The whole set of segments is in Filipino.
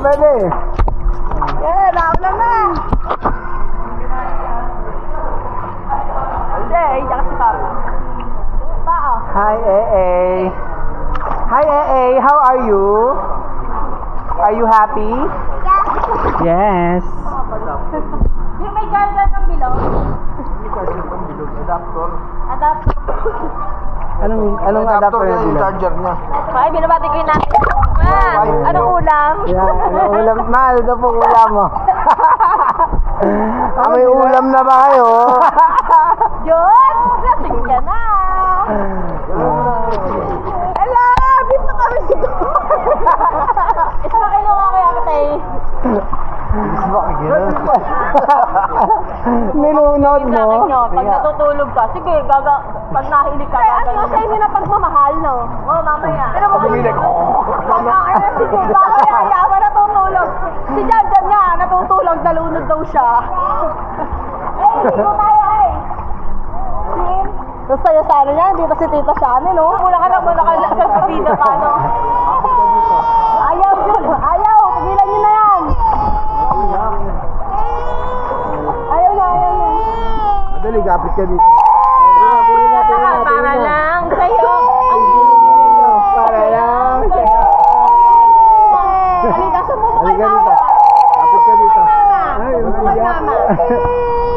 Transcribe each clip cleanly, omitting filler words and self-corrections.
Pwede. Yeah, naulan na. Hindi, hindi kasi papo. Pao. Hi, AA. Hi, AA. How are you? Are you happy? Yeah. Yes. Yung may charger ng bilog? Adapter. Adapter. Anong adapter yung charger niya? Ay, binabati ko yun natin. Ma, anong ulam? Yeah, anong ulam? Ma, ano daw pong ulam mo? May ulam na ba kayo? Yun! Lasing ka na! Ala! Dito kami dito! Ito na kayo nga kaya katay. Nilunod mo? Pag natutulog ka, sige, pag nahilig ka, gagawin. Kasi hindi na pagmamahal, no? Oo, mamaya. Pero Bumilig. pagkakaya, sige, mamaya, yaman natutulog. Si Jan nga, natutulog, nalunod daw siya. Eh, hindi tayo, eh. Tapos sa'yo sana niya, dito si Tita Shani, no? Mula ka sa bida pa, no? Ayaw, ayaw, tigilan niyo na yan. Ayaw na. Madali, gapit ka dito. Para lang sa'yo. Para lang sa'yo. Halika, sumubok Halika kayo. dito. Kapit ka dito. Ay, Sumubok kay mama.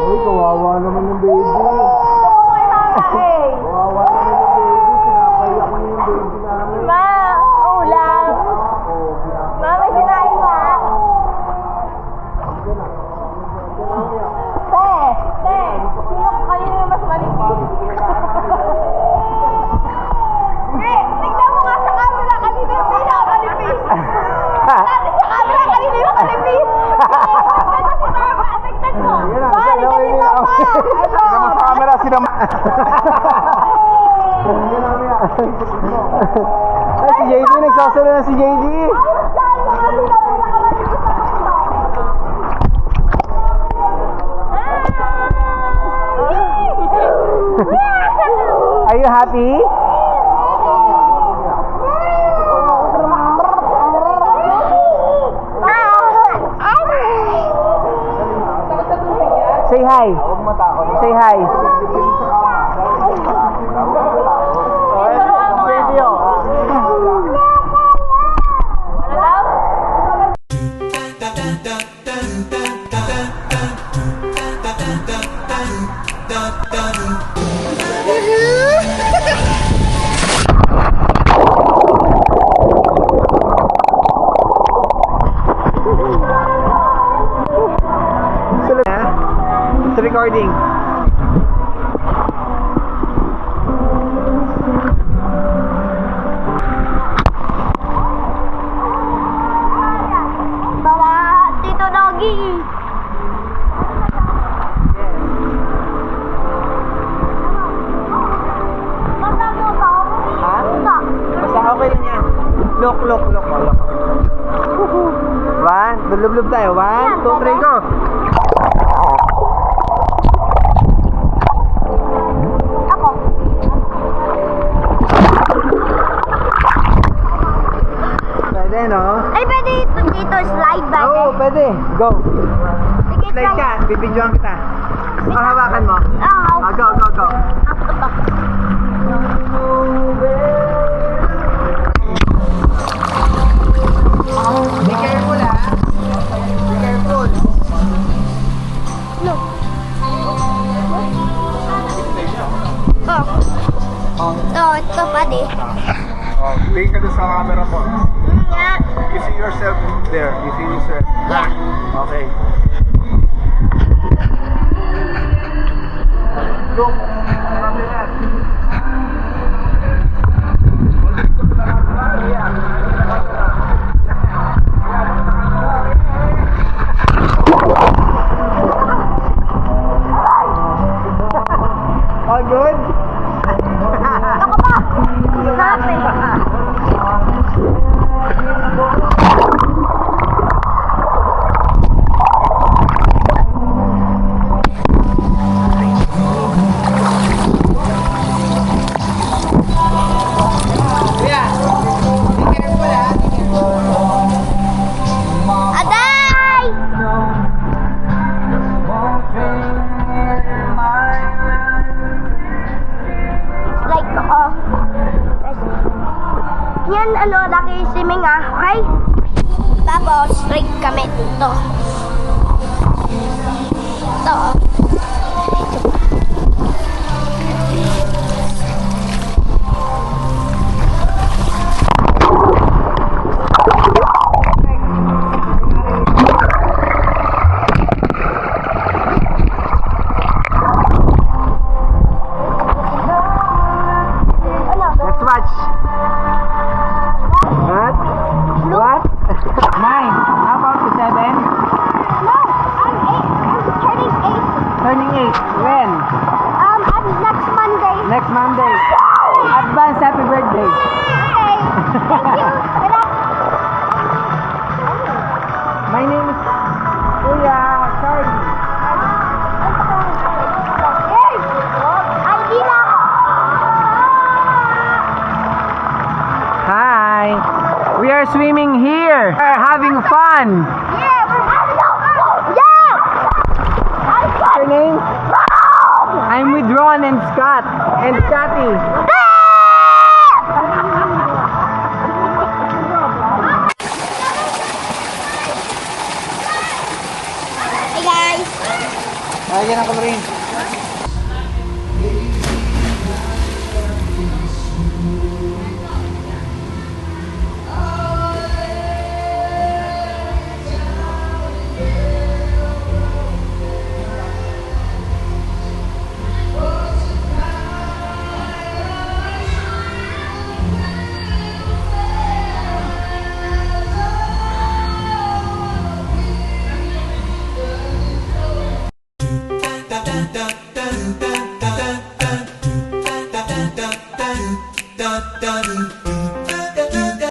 Uy, kawawa naman yung baby. Sumubok kay mama, eh. Kawawa naman yung baby. Pinapayak mo yung baby namin. Ma, ulam. Ma, may sinain ba? Te, sino kanina yung mas manipis? Tignan mo nga sa camera, kanina yung pinakamanipis. Dati sa camera, kanina yung manipis. Tignan mo. Balik ka dito, pa. Sino sa camera? Sino Ay, si JD, nagsasalo na si JD. Are you happy? Say hi. Say hi. It's recording. Bawa, Tito Doggy. Ha? Basta okay lang yan. Look. One, lulub tayo. 1, 2, 3, go! Ako. Pwede, no? Ay, pwede dito slide ba? Oo, pwede. Go. Sige, Slide ka. Bibidyoan kita. Hawakan mo. Ah, Go. Be careful, ha? Be careful. Oh, ito pa di. Tingin ka doon sa camera mo. Yeah. You see yourself there. You see yourself. Okay. All good? Ako ba? Sabi. Aday! Like, yan, laki swimming okay? Tapos, straight kami dito. Ito, Let's watch. What? What? 9. How about the 7? no, I'm 8. I'm turning 8. Turning 8. When? At next Monday. Next Monday. Advance happy birthday. Okay. Thank you. Good. My name is Kuya Charlie. Yes! ID na ako. Hi. We are swimming here. We are having fun. Yeah, we're having fun. Yeah! What's your name? I'm with Ron and Scott and Scotty. Hey guys! Lagyan ng kamarin.